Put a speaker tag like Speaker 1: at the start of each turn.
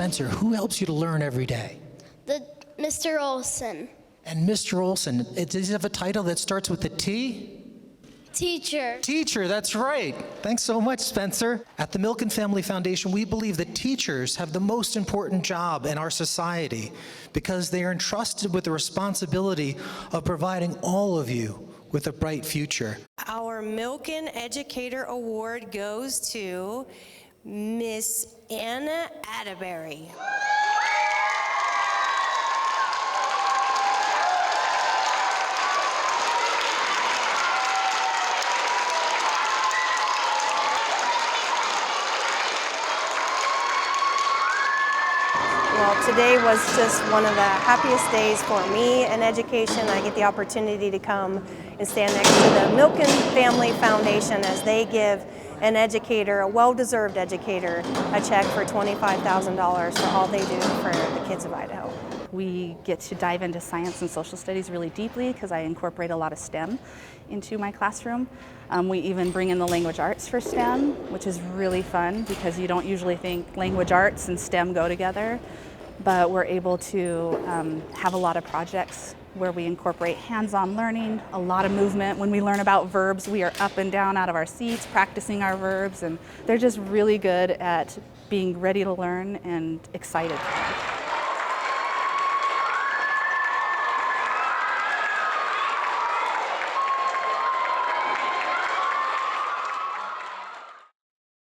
Speaker 1: Spencer, who helps you to learn every day?
Speaker 2: Mr. Olson.
Speaker 1: And Mr. Olson, does he have a title that starts with a T?
Speaker 2: Teacher.
Speaker 1: Teacher, that's right. Thanks so much, Spencer. At the Milken Family Foundation, we believe that teachers have the most important job in our society because they are entrusted with the responsibility of providing all of you with a bright future.
Speaker 3: Our Milken Educator Award goes to Miss Anna Attebury.
Speaker 4: Well, today was just one of the happiest days for me in education. I get the opportunity to come and stand next to the Milken Family Foundation as they give an educator, a well-deserved educator, a check for $25,000 for all they do for the kids of Idaho.
Speaker 5: We get to dive into science and social studies really deeply because I incorporate a lot of STEM into my classroom. We even bring in the language arts for STEM, which is really fun because you don't usually think language arts and STEM go together, but we're able to have a lot of projects where we incorporate hands-on learning, a lot of movement. When we learn about verbs, we are up and down out of our seats practicing our verbs, and they're just really good at being ready to learn and excited.